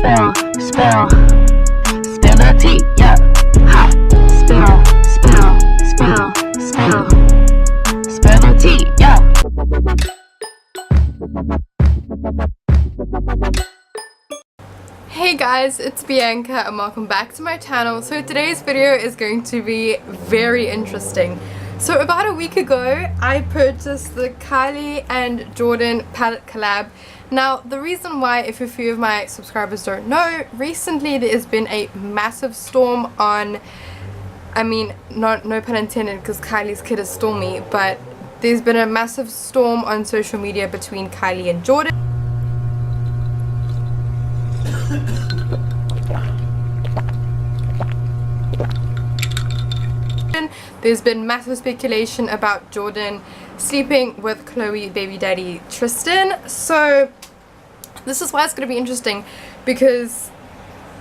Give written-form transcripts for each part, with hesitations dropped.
spill, spill the tea, yeah. Ha, spill the tea, yeah. Hey guys, it's Bianca and welcome back to my channel. So today's video is going to be very interesting. So about a week ago I purchased the Kylie and Jordyn palette collab. Now the reason why, if a few of my subscribers don't know, recently there has been a massive storm on, I mean, no pun intended because Kylie's kid is stormy, but there's been a massive storm on social media between Kylie and Jordyn. There's been massive speculation about Jordyn sleeping with Chloe baby daddy Tristan. So this is why it's going to be interesting, because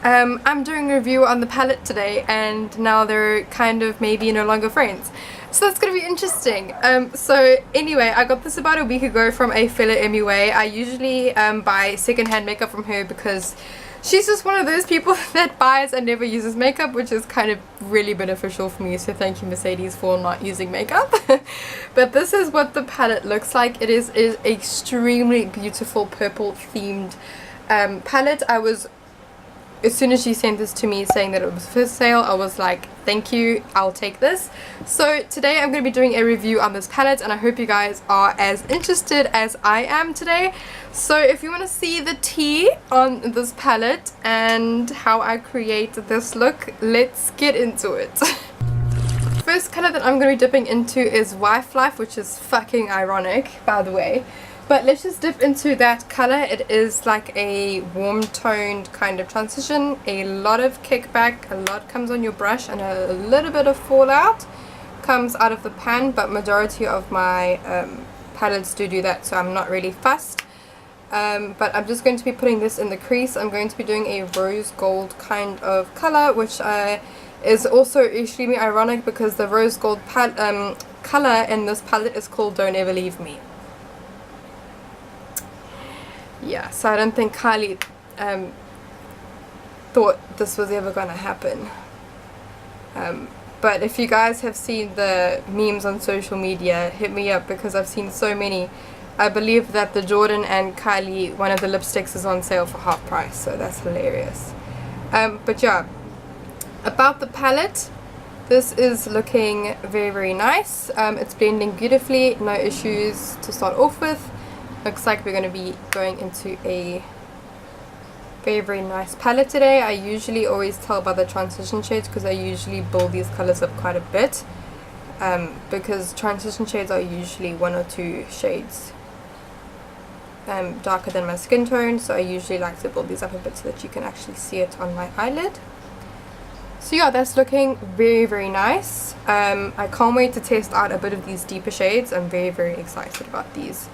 I'm doing a review on the palette today and now they're kind of maybe no longer friends. So that's going to be interesting. So anyway, I got this about a week ago from a fellow MUA. I usually buy secondhand makeup from her because she's just one of those people that buys and never uses makeup, which is kind of really beneficial for me. So thank you, Mercedes, for not using makeup. But this is what the palette looks like. It is extremely beautiful purple themed palette. As soon as she sent this to me saying that it was for sale, I was like, thank you, I'll take this. So today I'm going to be doing a review on this palette and I hope you guys are as interested as I am today. So if you want to see the tea on this palette and how I create this look, let's get into it. First color that I'm going to be dipping into is Wife Life, which is fucking ironic, by the way. But let's just dip into that color. It is like a warm toned kind of transition, a lot of kickback, a lot comes on your brush, and a little bit of fallout comes out of the pan, but majority of my palettes do that, so I'm not really fussed. But I'm just going to be putting this in the crease. I'm going to be doing a rose gold kind of color, which is also extremely ironic because the rose gold color in this palette is called Don't Ever Leave Me. Yeah, so I don't think Kylie thought this was ever going to happen. But if you guys have seen the memes on social media, hit me up because I've seen so many. I believe that the Jordyn and Kylie, one of the lipsticks is on sale for half price, so that's hilarious. But yeah, about the palette, this is looking very, very nice. It's blending beautifully, no issues to start off with. Looks like we're going to be going into a very, very nice palette today. I usually always tell by the transition shades because I usually build these colors up quite a bit, because transition shades are usually 1 or 2 shades darker than my skin tone, so I usually like to build these up a bit so that you can actually see it on my eyelid. So yeah, that's looking very, very nice. I can't wait to test out a bit of these deeper shades. I'm very, very excited about these.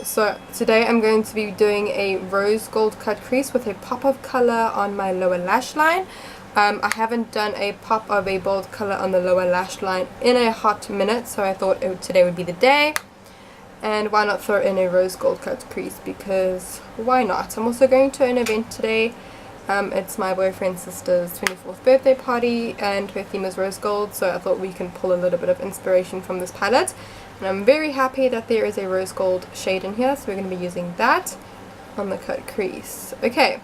So today I'm going to be doing a rose gold cut crease with a pop of color on my lower lash line. I haven't done a pop of a bold color on the lower lash line in a hot minute, so I thought today would be the day. And why not throw in a rose gold cut crease, because why not? I'm also going to an event today. It's my boyfriend's sister's 24th birthday party and her theme is rose gold, so I thought we can pull a little bit of inspiration from this palette. And I'm very happy that there is a rose gold shade in here, so we're going to be using that on the cut crease. Okay,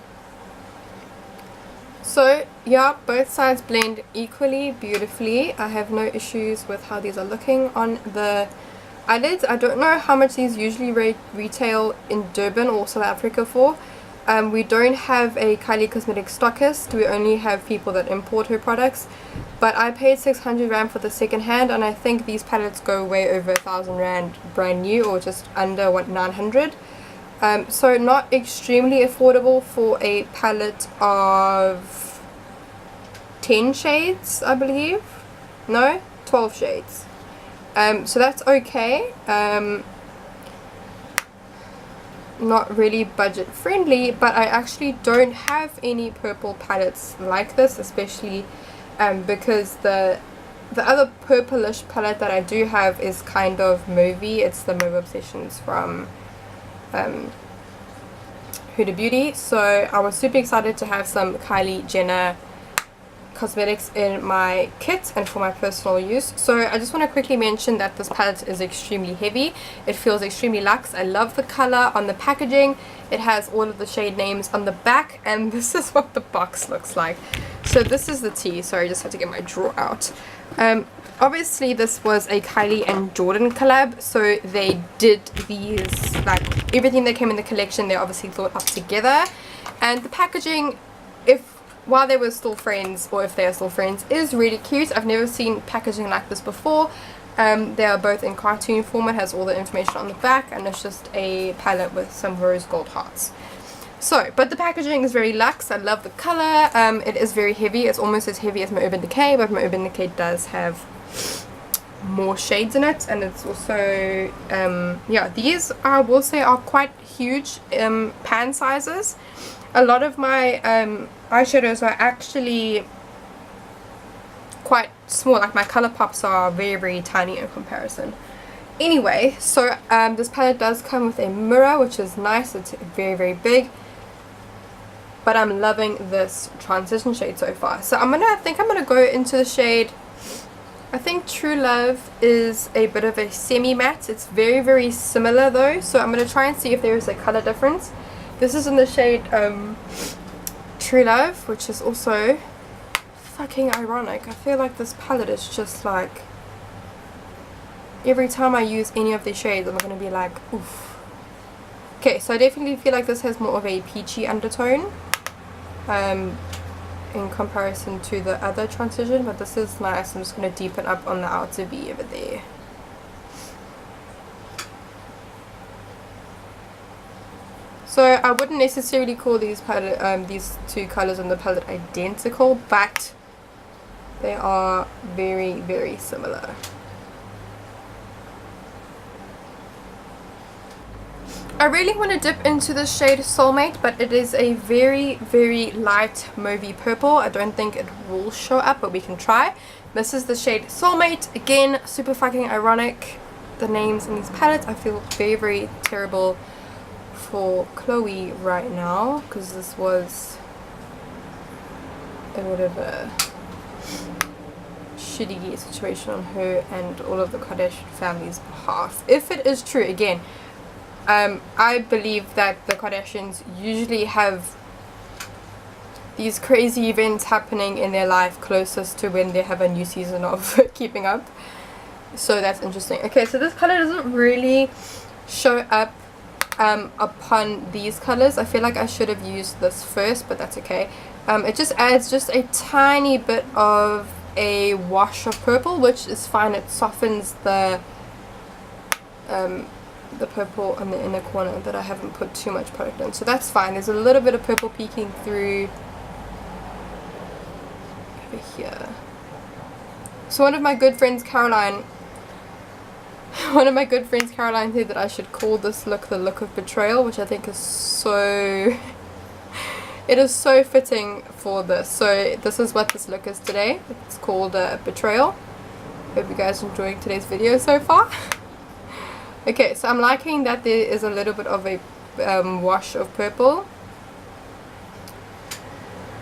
so yeah, both sides blend equally beautifully. I have no issues with how these are looking on the eyelids. I don't know how much these usually retail in Durban or South Africa for. We don't have a Kylie Cosmetics stockist, we only have people that import her products. But I paid 600 Rand for the second hand, and I think these palettes go way over 1,000 Rand brand new, or just under 900. So not extremely affordable for a palette of 10 shades, I believe. No, 12 shades. So that's okay. Not really budget friendly, but I actually don't have any purple palettes like this, especially because the other purplish palette that I do have is kind of mauvey. It's the Mauve Obsessions from Huda Beauty. So I was super excited to have some Kylie Jenner cosmetics in my kit and for my personal use. So I just want to quickly mention that this palette is extremely heavy. It feels extremely luxe. I love the color on the packaging. It has all of the shade names on the back, and this is what the box looks like. So this is the tea. Sorry, I just had to get my drawer out. Obviously this was a Kylie and Jordyn collab, so they did these, like everything that came in the collection they obviously thought up together. And the packaging, while they were still friends, or if they are still friends, is really cute. I've never seen packaging like this before. They are both in cartoon format, has all the information on the back, and it's just a palette with some rose gold hearts. So, but the packaging is very luxe. I love the color. It is very heavy. It's almost as heavy as my Urban Decay, but my Urban Decay does have more shades in it, and it's also yeah, these I will say are quite huge pan sizes. A lot of my eyeshadows are actually quite small, like my color pops are very, very tiny in comparison. Anyway, so this palette does come with a mirror, which is nice. It's very, very big, but I'm loving this transition shade so far. So I think I'm gonna go into the shade, I think True Love is a bit of a semi-matte. It's very, very similar though, so I'm gonna try and see if there is a color difference. This is in the shade True Love, which is also fucking ironic. I feel like this palette is just like, every time I use any of these shades I'm gonna be like, oof. Okay, so I definitely feel like this has more of a peachy undertone in comparison to the other transition, but this is nice. I'm just gonna deepen up on the outer V over there. So I wouldn't necessarily call these palette, these two colors on the palette identical, but they are very, very similar. I really want to dip into the shade Soulmate, but it is a very, very light mauvey purple. I don't think it will show up, but we can try. This is the shade Soulmate. Again, super fucking ironic, the names in these palettes. I feel very, very terrible for Chloe right now, because this was a bit of a shitty situation on her and all of the Kardashian family's behalf. If it is true, again, I believe that the Kardashians usually have these crazy events happening in their life closest to when they have a new season of Keeping Up. So that's interesting. Okay, so this color doesn't really show up upon these colors. I feel like I should have used this first, but that's okay. It just adds just a tiny bit of a wash of purple, which is fine. It softens the purple on the inner corner that I haven't put too much product in, so that's fine. There's a little bit of purple peeking through over here. So one of my good friends Caroline said that I should call this look the look of betrayal, which I think is so it is so fitting for this. So this is what this look is today. It's called Betrayal. Hope you guys are enjoying today's video so far. Okay, so I'm liking that there is a little bit of a wash of purple.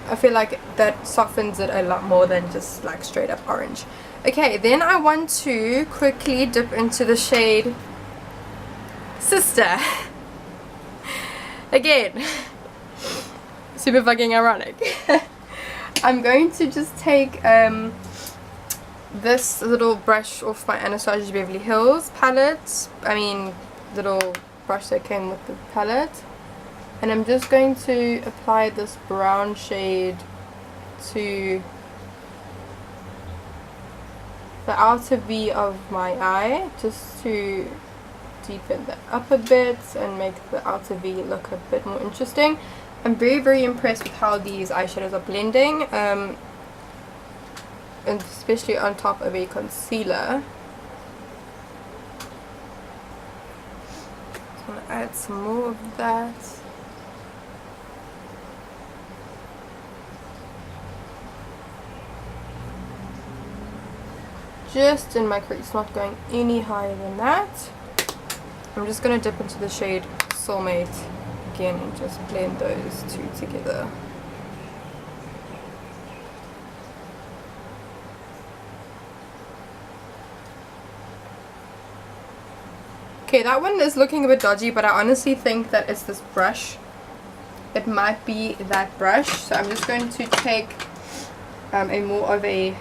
I feel like that softens it a lot more than just like straight up orange. Okay, then I want to quickly dip into the shade Sister. Again, super fucking ironic. I'm going to just take this little brush off my Anastasia Beverly Hills palette, little brush that came with the palette, and I'm just going to apply this brown shade to the outer V of my eye, just to deepen that up a bit and make the outer V look a bit more interesting. I'm very, very impressed with how these eyeshadows are blending, and especially on top of a concealer. I'm going to add some more of that. Just in my crease, not going any higher than that. I'm just going to dip into the shade Soulmate again and just blend those two together. Okay, that one is looking a bit dodgy, but I honestly think that it's this brush. It might be that brush. So I'm just going to take a more of a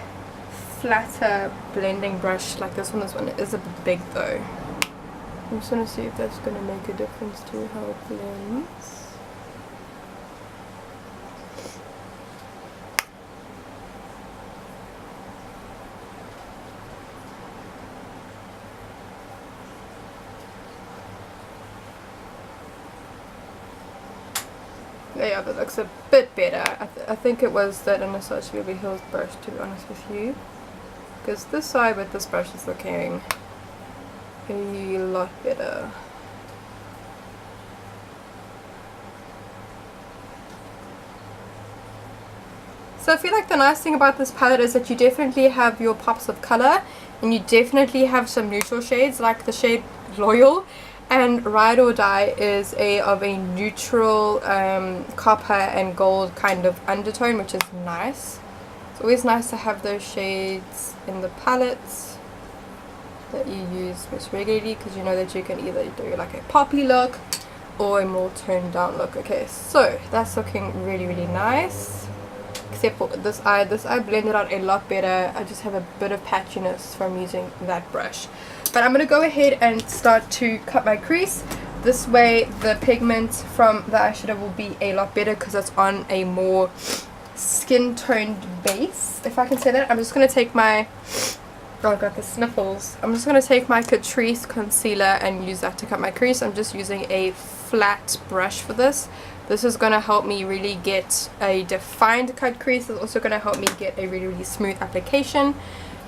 flatter blending brush like this one. This one is a bit big though. I'm just going to see if that's going to make a difference to how it blends. Yeah, that looks a bit better. I think it was that Anastasia Beverly Hills brush, to be honest with you. Because this side with this brush is looking a lot better. So I feel like the nice thing about this palette is that you definitely have your pops of color, and you definitely have some neutral shades like the shade Loyal, and Ride or Die is of a neutral copper and gold kind of undertone, which is nice. It's always nice to have those shades in the palettes that you use most regularly, because you know that you can either do like a poppy look or a more toned down look. Okay, so that's looking really, really nice. Except for this eye. This eye blended out a lot better. I just have a bit of patchiness from using that brush. But I'm going to go ahead and start to cut my crease. This way the pigment from the eyeshadow will be a lot better because it's on a more skin toned base, if I can say that. I'm just going to take my, oh, I got the sniffles. I'm just going to take my Catrice concealer and use that to cut my crease. I'm just using a flat brush for this. This is going to help me really get a defined cut crease. It's also going to help me get a really, really smooth application.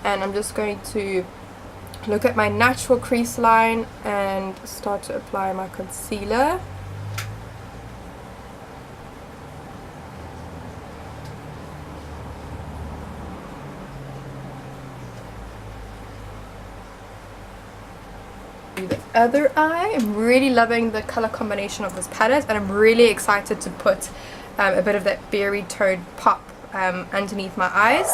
And I'm just going to look at my natural crease line and start to apply my concealer. The other eye, I'm really loving the color combination of this palette, and I'm really excited to put a bit of that berry toned pop underneath my eyes.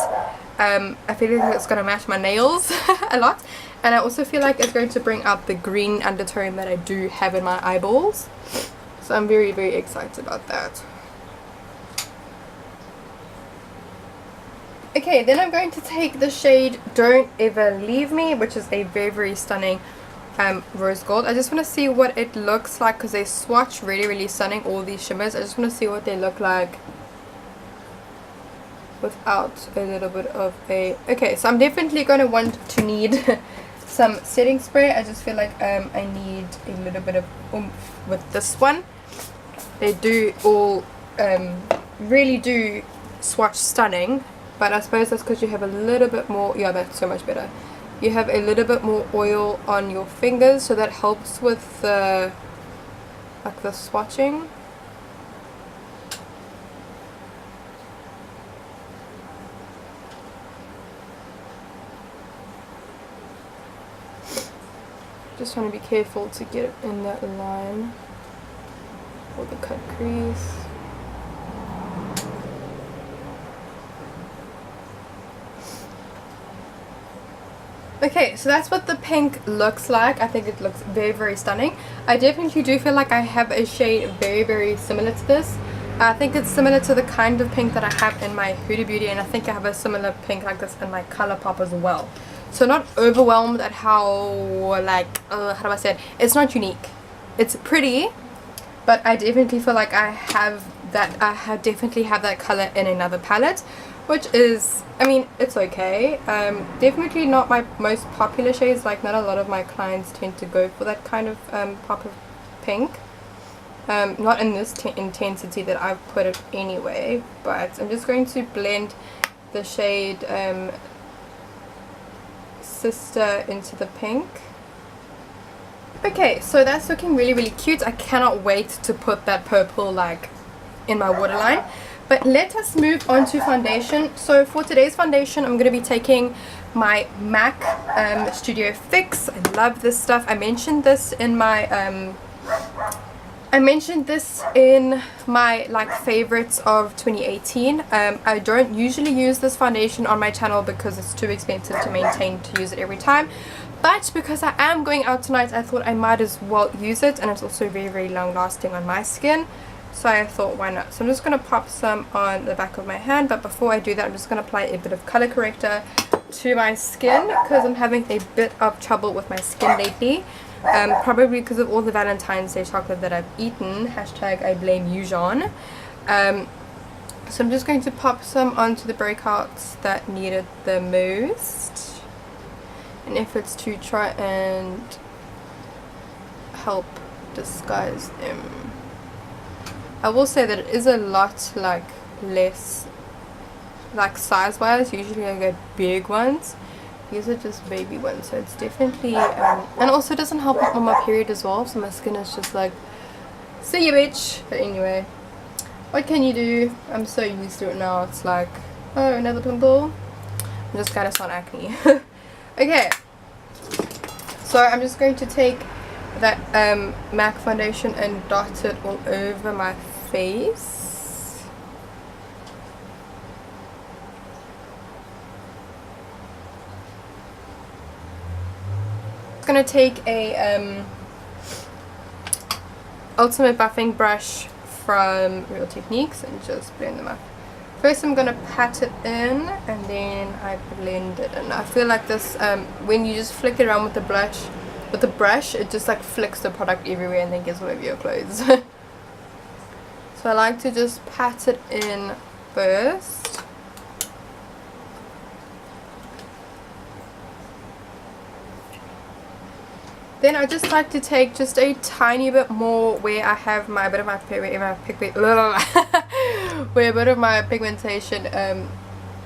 I feel like it's going to match my nails a lot, and I also feel like it's going to bring out the green undertone that I do have in my eyeballs. So I'm very, very excited about that. Okay, then I'm going to take the shade Don't Ever Leave Me, which is a very, very stunning rose gold. I just want to see what it looks like because they swatch really, really stunning, all these shimmers. I just want to see what they look like without a little bit of a... Okay, so I'm definitely going to want to need some setting spray. I just feel like I need a little bit of oomph with this one. They do all really do swatch stunning, but I suppose that's because you have a little bit more... Yeah, that's so much better. You have a little bit more oil on your fingers, so that helps with the like the swatching. Just want to be careful to get it in that line or the cut crease. Okay, so that's what the pink looks like. I think it looks very, very stunning. I definitely do feel like I have a shade very, very similar to this. I think it's similar to the kind of pink that I have in my Huda Beauty, and I think I have a similar pink like this in my ColourPop as well. So not overwhelmed at how, like, how do I say it? It's not unique. It's pretty, but I definitely feel like I have that, definitely have that color in another palette, which is, I mean, it's okay. Definitely not my most popular shades. Like, not a lot of my clients tend to go for that kind of pop of pink. Not in this intensity that I've put it anyway, but I'm just going to blend the shade Sister into the pink. Okay, so that's looking really, really cute. I cannot wait to put that purple like in my waterline. But let us move on to foundation. So for today's foundation, I'm going to be taking my MAC Studio Fix. I love this stuff. I mentioned this in my I mentioned this in my like favorites of 2018. I don't usually use this foundation on my channel because it's too expensive to maintain to use it every time. But because I am going out tonight, I thought I might as well use it, and it's also very, very long lasting on my skin. So I thought, why not? So I'm just going to pop some on the back of my hand, but before I do that, I'm just going to apply a bit of color corrector to my skin because I'm having a bit of trouble with my skin lately. Probably because of all the Valentine's Day chocolate that I've eaten. Hashtag I blame you, Jean. So I'm just going to pop some onto the breakouts that needed the most. In efforts to try and help disguise them. I will say that it is a lot like less like size wise. Usually I get big ones. These are just baby ones, so it's definitely and also doesn't help with my period as well, so my skin is just like, see you bitch. But anyway, what can you do? I'm so used to it now. It's like, oh, another pimple. I'm just kind of on acne. Okay, so I'm just going to take that MAC foundation and dot it all over my face. I'm going to take a ultimate buffing brush from Real Techniques and just blend them up. First I'm going to pat it in and then I blend it in. I feel like this, when you just flick it around with the brush, it just like flicks the product everywhere and then gets all over your clothes. So I like to just pat it in first. Then I just like to take just a tiny bit more where I have my bit of my where a bit of my pigmentation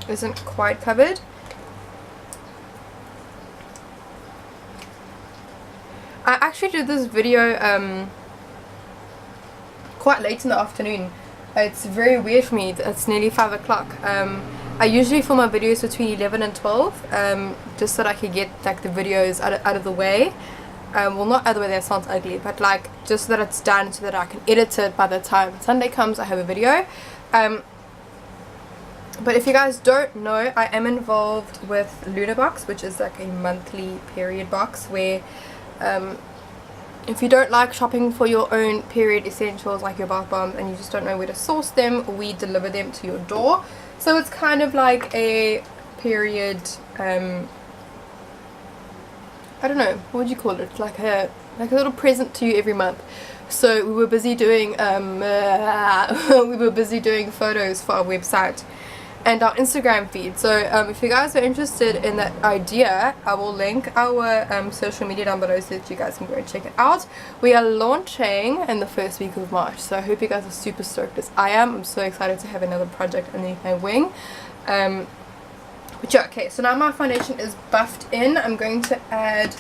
isn't quite covered. I actually did this video quite late in the afternoon. It's very weird for me. It's nearly 5 o'clock. I usually film my videos between 11 and 12 just so that I could get like the videos out of the way. Well, not out of the way, that sounds ugly, but like just so that it's done so that I can edit it by the time Sunday comes. I have a video. But if you guys don't know, I am involved with Luna Box, which is like a monthly period box where if you don't like shopping for your own period essentials like your bath bombs and you just don't know where to source them, we deliver them to your door. So it's kind of like a period I don't know, what would you call it? Like a little present to you every month. So we were busy doing photos for our website and our Instagram feed. So if you guys are interested in that idea, I will link our social media down below so that you guys can go and check it out. We are launching in the first week of March, so I hope you guys are super stoked as I am. I'm so excited to have another project underneath my wing. But yeah, okay, so now my foundation is buffed in. I'm going to add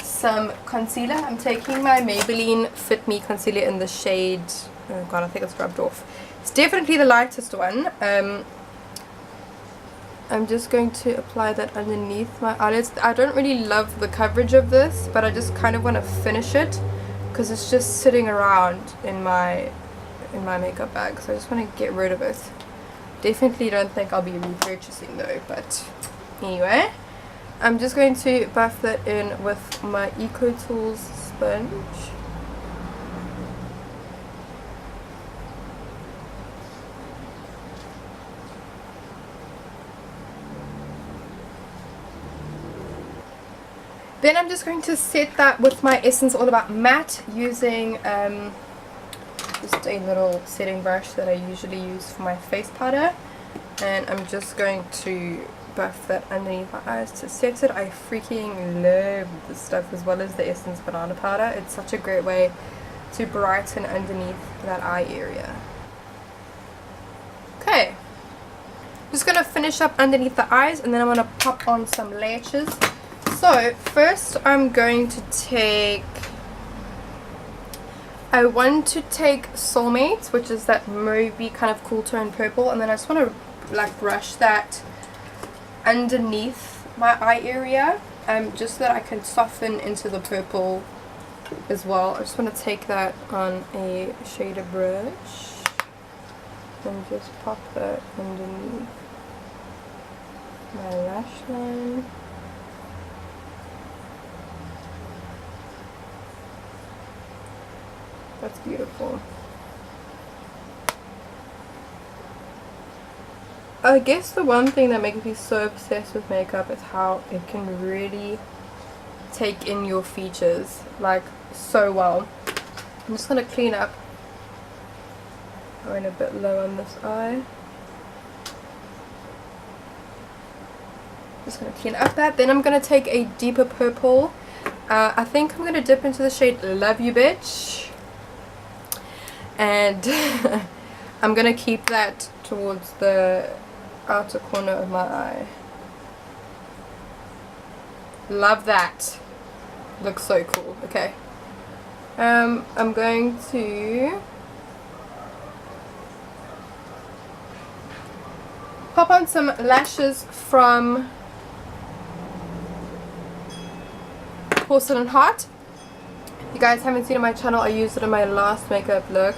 some concealer. I'm taking my Maybelline Fit Me concealer in the shade, oh god, I think it's rubbed off. It's definitely the lightest one. I'm just going to apply that underneath my eyelids. I don't really love the coverage of this, but I just kind of want to finish it because it's just sitting around in my makeup bag, so I just want to get rid of it. Definitely don't think I'll be repurchasing though, but anyway, I'm just going to buff that in with my Eco Tools sponge. Then I'm just going to set that with my Essence All About Matte using just a little setting brush that I usually use for my face powder, and I'm just going to buff that underneath my eyes to set it. I freaking love this stuff as well as the Essence banana powder. It's such a great way to brighten underneath that eye area. Okay, just gonna finish up underneath the eyes and then I'm gonna pop on some lashes. So first I'm going to take, I want to take Soulmates, which is that mauvey kind of cool tone purple, and then I just want to like brush that underneath my eye area, just so that I can soften into the purple as well. I just want to take that on a shader brush and just pop that underneath my lash line. That's beautiful. I guess the one thing that makes me so obsessed with makeup is how it can really take in your features like so well. I'm just going to clean up. I went a bit low on this eye. Just going to clean up that. Then I'm going to take a deeper purple. I think I'm going to dip into the shade Love You Bitch. And I'm going to keep that towards the outer corner of my eye. Love that. Looks so cool. Okay. I'm going to pop on some lashes from Porcelain Heart. If you guys haven't seen on my channel, I used it in my last makeup look.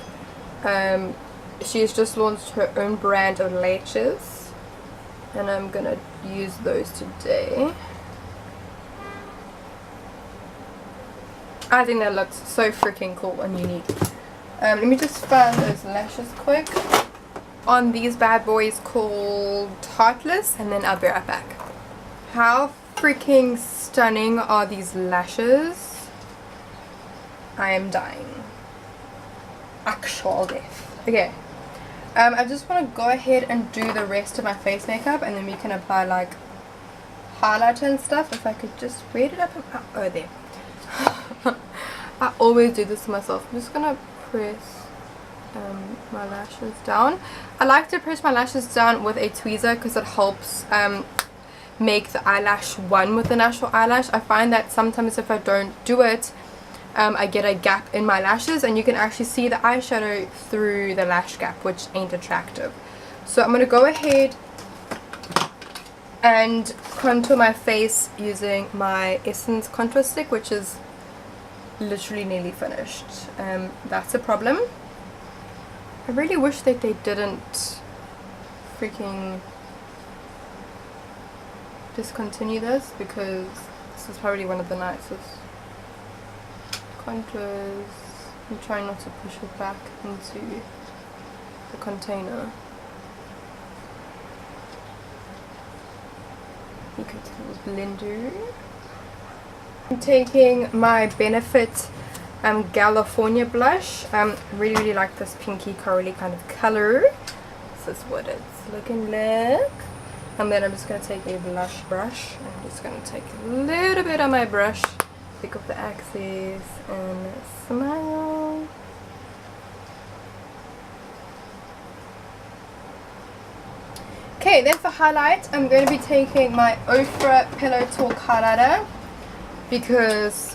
She's just launched her own brand of lashes, and I'm gonna use those today. I think that looks so freaking cool and unique. Let me just find those lashes quick on these bad boys called Heartless, and then I'll be right back. How freaking stunning are these lashes? I am dying. Actual death. Okay. I just want to go ahead and do the rest of my face makeup, and then we can apply like highlighter and stuff. If I could just read it up and oh, there. I always do this to myself. I'm just gonna press my lashes down. I like to press my lashes down with a tweezer because it helps make the eyelash one with the natural eyelash. I find that sometimes if I don't do it, I get a gap in my lashes, and you can actually see the eyeshadow through the lash gap, which ain't attractive. So I'm gonna go ahead and contour my face using my Essence contour stick, which is literally nearly finished. That's a problem. I really wish that they didn't freaking discontinue this, because this is probably one of the nicest contours. I'm trying not to push it back into the container. You could use blender. I'm taking my Benefit California blush. Really like this pinky corally kind of color. This is what it's looking like. And then I'm just going to take a blush brush. I'm just going to take a little bit on my brush, pick up the axes, and smile. Okay, then for highlight, I'm going to be taking my Ofra Pillow Talk highlighter, because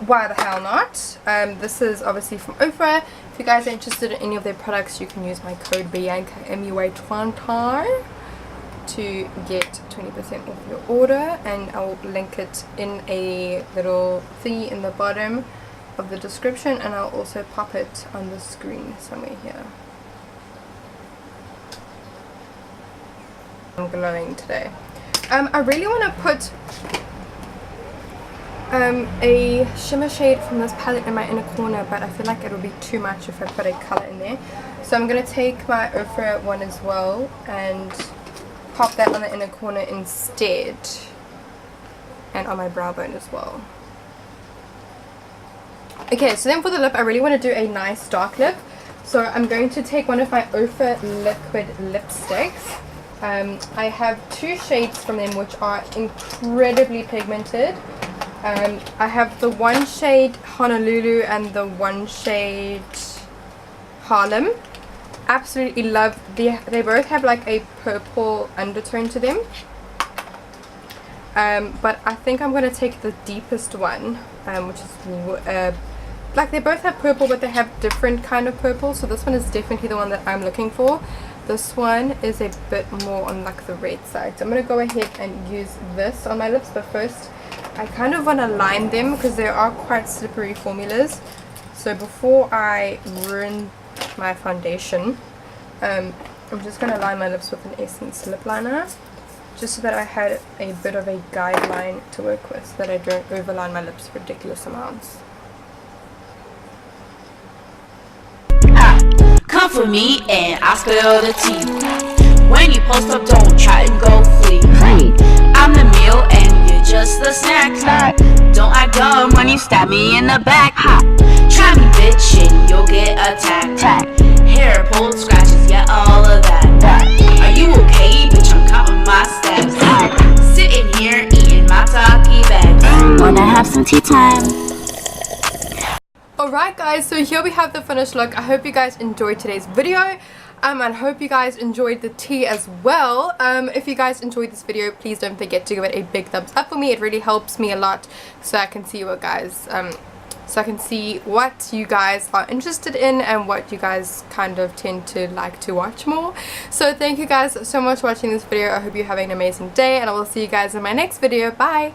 why the hell not? This is obviously from Ofra. If you guys are interested in any of their products, you can use my code Bianca MUA20 to get 20% off your order, and I'll link it in a little thingy in the bottom of the description, and I'll also pop it on the screen somewhere here. I'm glowing today. I really want to put a shimmer shade from this palette in my inner corner, but I feel like it will be too much if I put a color in there. So I'm going to take my Ofra one as well and pop that on the inner corner instead, and on my brow bone as well. Okay, so then for the lip, I really want to do a nice dark lip. So I'm going to take one of my Ofra liquid lipsticks. I have two shades from them which are incredibly pigmented. I have the one shade Honolulu and the one shade Harlem. Absolutely love, they both have like a purple undertone to them. But I think I'm going to take the deepest one, which is like, they both have purple, but they have different kind of purple. So this one is definitely the one that I'm looking for. This one is a bit more on like the red side. So I'm going to go ahead and use this on my lips, but first I kind of want to line them because they are quite slippery formulas. So before I ruin my foundation, I'm just going to line my lips with an Essence lip liner, just so that I had a bit of a guideline to work with, so that I don't overline my lips ridiculous amounts. Come for me and I'll spill the tea. When you post up, don't try and go flee. I'm the meal and you're just the snack. Don't act dumb when you stab me in the back. Try me, bitch, and you'll get attacked. Hair pulled, scratches, yeah, all of that. Are you okay, bitch? I'm counting my steps. Sitting here eating my taki bags. Wanna have some tea time? Alright guys, so here we have the finished look. I hope you guys enjoyed today's video. And hope you guys enjoyed the tea as well. If you guys enjoyed this video, please don't forget to give it a big thumbs up for me. It really helps me a lot, so I can see what guys so I can see what you guys are interested in and what you guys kind of tend to like to watch more. So thank you guys so much for watching this video. I hope you're having an amazing day, and I will see you guys in my next video. Bye.